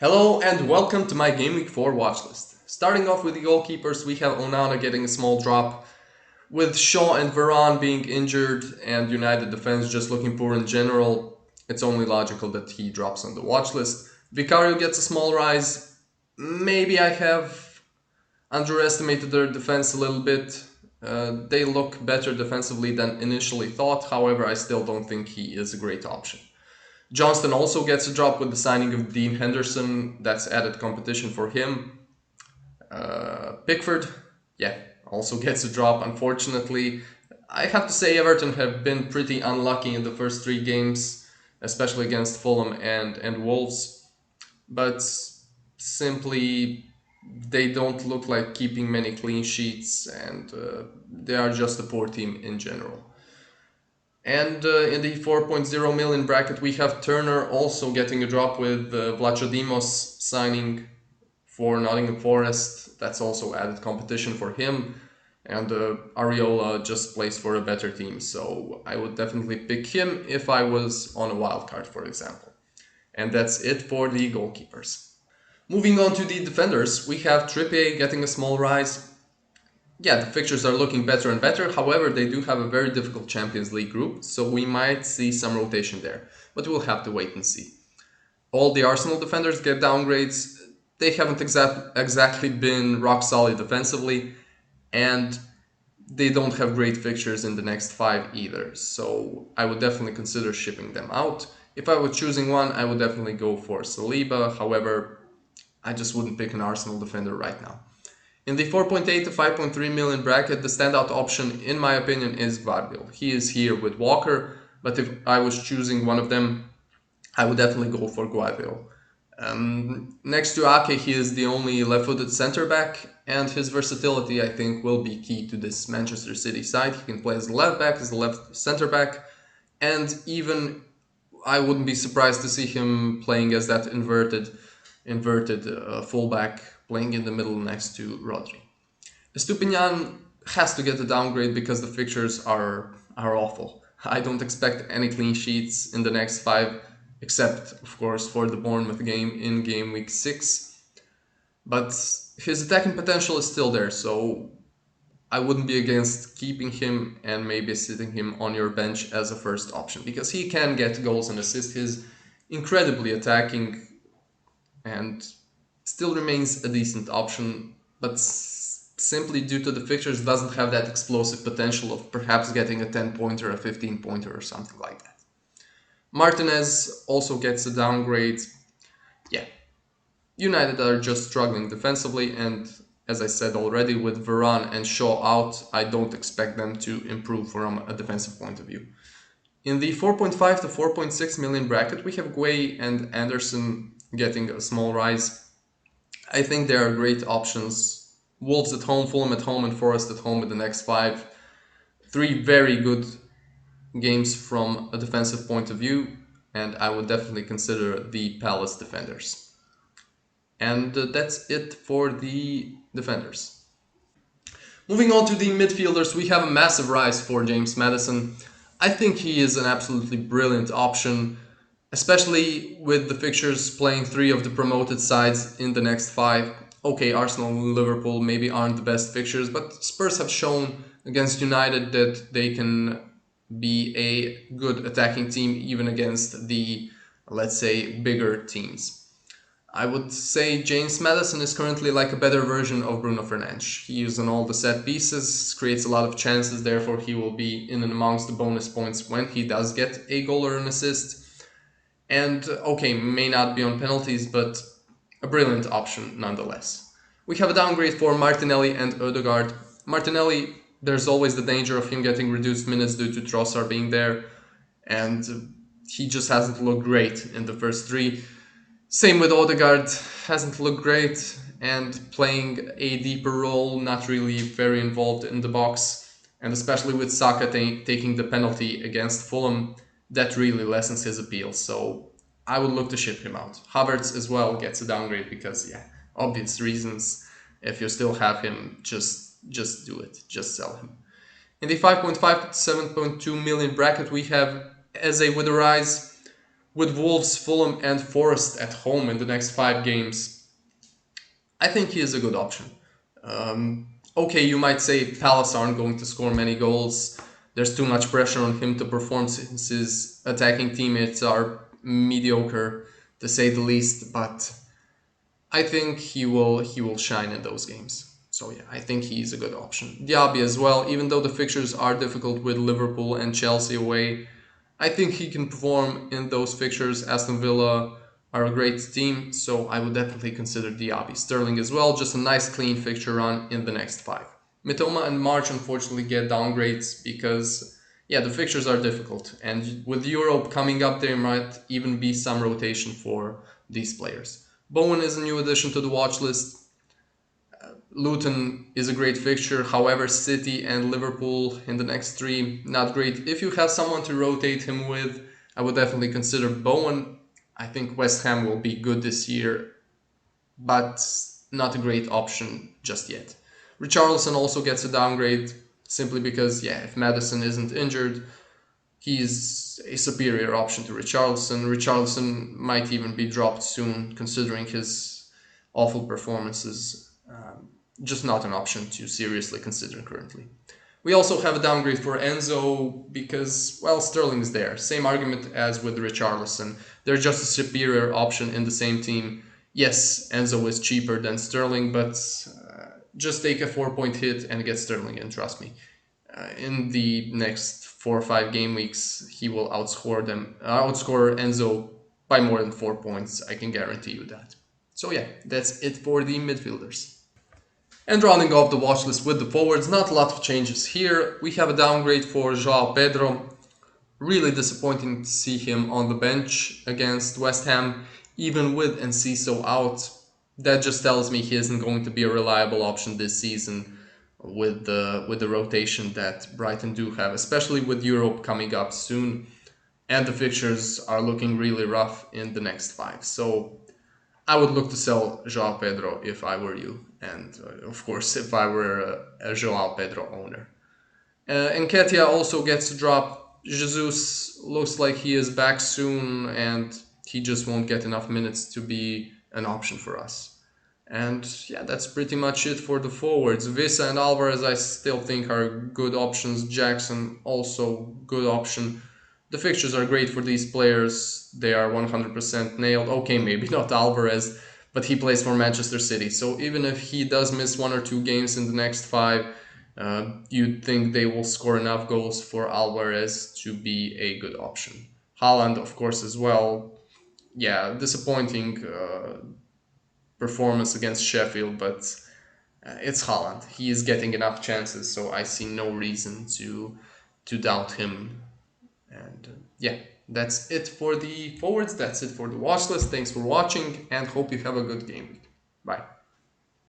Hello and welcome to my Game Week 4 watch list. Starting off with the goalkeepers, we have Onana getting a small drop, with Shaw and Varane being injured and United defense just looking poor in general. It's only logical that he drops on the watch list. Vicario gets a small rise. Maybe I have underestimated their defense a little bit. They look better defensively than initially thought, however, I still don't think he is a great option. Johnston also gets a drop with the signing of Dean Henderson. That's added competition for him. Pickford, yeah, also gets a drop, unfortunately. I have to say Everton have been pretty unlucky in the first three games, especially against Fulham and Wolves. But simply, they don't look like keeping many clean sheets, and they are just a poor team in general. And in the 4.0 million bracket, we have Turner also getting a drop with Vlachodimos signing for Nottingham Forest. That's also added competition for him. And Ariola just plays for a better team, so I would definitely pick him if I was on a wild card, for example. And that's it for the goalkeepers. Moving on to the defenders, we have Trippier getting a small rise. Yeah, the fixtures are looking better and better. However, they do have a very difficult Champions League group, so we might see some rotation there. But we'll have to wait and see. All the Arsenal defenders get downgrades. They haven't exactly been rock solid defensively, and they don't have great fixtures in the next five either. So I would definitely consider shipping them out. If I were choosing one, I would definitely go for Saliba. However, I just wouldn't pick an Arsenal defender right now. In the 4.8 to 5.3 million bracket, the standout option, in my opinion, is Varbil. He is here with Walker, but if I was choosing one of them, I would definitely go for Guardiola. Next to Ake, he is the only left-footed center back, and his versatility, I think, will be key to this Manchester City side. He can play as a left back, as a left center back, and even I wouldn't be surprised to see him playing as that inverted fullback, playing in the middle next to Rodri. Estupinian has to get a downgrade because the fixtures are awful. I don't expect any clean sheets in the next five, except of course for the Bournemouth game in game week 6. But his attacking potential is still there, so I wouldn't be against keeping him and maybe sitting him on your bench as a first option because he can get goals and assists. He's incredibly attacking and still remains a decent option, but simply due to the fixtures doesn't have that explosive potential of perhaps getting a 10 pointer, a 15 pointer, or something like that. Martinez also gets a downgrade. Yeah, United are just struggling defensively, and as I said already, with Varane and Shaw out, I don't expect them to improve from a defensive point of view. In the 4.5 to 4.6 million bracket, we have Guay and Anderson getting a small rise. I think they are great options. Wolves at home, Fulham at home, and Forest at home in the next five. Three very good games from a defensive point of view, and I would definitely consider the Palace defenders. And that's it for the defenders. Moving on to the midfielders, we have a massive rise for James Maddison. I think he is an absolutely brilliant option, especially with the fixtures playing three of the promoted sides in the next five. Okay, Arsenal and Liverpool maybe aren't the best fixtures, but Spurs have shown against United that they can be a good attacking team even against the, let's say, bigger teams. I would say James Maddison is currently like a better version of Bruno Fernandes. He is on all the set pieces, creates a lot of chances, therefore he will be in and amongst the bonus points when he does get a goal or an assist. And okay, may not be on penalties, but a brilliant option nonetheless. We have a downgrade for Martinelli and Odegaard. Martinelli, there's always the danger of him getting reduced minutes due to Trossard being there, and he just hasn't looked great in the first three. Same with Odegaard, hasn't looked great and playing a deeper role, not really very involved in the box, and especially with Saka taking the penalty against Fulham, that really lessens his appeal. So I would look to ship him out. Havertz as well gets a downgrade because, yeah, obvious reasons. If you still have him, just do it. Just sell him. In the 5.5 to 7.2 million bracket, we have Eze with a rise. with Wolves, Fulham, and Forest at home in the next 5 games, I think he is a good option. Okay, you might say Palace aren't going to score many goals. There's too much pressure on him to perform since his attacking teammates are mediocre, to say the least. But I think he will shine in those games. So yeah, I think he's a good option. Diaby as well, even though the fixtures are difficult with Liverpool and Chelsea away, I think he can perform in those fixtures. Aston Villa are a great team, so I would definitely consider Diaby. Sterling as well, just a nice clean fixture run in the next 5. Mitoma and March unfortunately get downgrades because yeah, the fixtures are difficult, and with Europe coming up, there might even be some rotation for these players. Bowen is a new addition to the watch list. Luton is a great fixture. However, City and Liverpool in the next 3, not great. If you have someone to rotate him with, I would definitely consider Bowen. I think West Ham will be good this year, but not a great option just yet. Richarlison also gets a downgrade simply because, yeah, if Maddison isn't injured, he's a superior option to Richarlison. Richarlison might even be dropped soon, considering his awful performances. Just not an option to seriously consider currently. We also have a downgrade for Enzo because, well, Sterling's there. Same argument as with Richarlison. They're just a superior option in the same team. Yes, Enzo is cheaper than Sterling, but just take a 4-point hit and get Sterling in, trust me. In the next 4 or 5 game weeks, he will outscore Enzo by more than 4 points. I can guarantee you that. So yeah, that's it for the midfielders. And rounding off the watch list with the forwards, not a lot of changes here. We have a downgrade for João Pedro. Really disappointing to see him on the bench against West Ham, even with Enciso out. That just tells me he isn't going to be a reliable option this season with the rotation that Brighton do have, especially with Europe coming up soon, and the fixtures are looking really rough in the next 5. So I would look to sell João Pedro if I were you, and of course if I were a João Pedro owner. Nketiah also gets a drop. Jesus looks like he is back soon, and he just won't get enough minutes to be an option for us. And yeah, that's pretty much it for the forwards. Visa and Alvarez I still think are good options. Jackson also good option. The fixtures are great for these players. They are 100% nailed. Okay, maybe not Alvarez, but he plays for Manchester City. So even if he does miss 1 or 2 games in the next 5, you'd think they will score enough goals for Alvarez to be a good option. Haaland, of course, as well. Yeah, disappointing performance against Sheffield, but it's Haaland. He is getting enough chances, so I see no reason to doubt him. And yeah, that's it for the forwards. That's it for the watch list. Thanks for watching, and hope you have a good game week.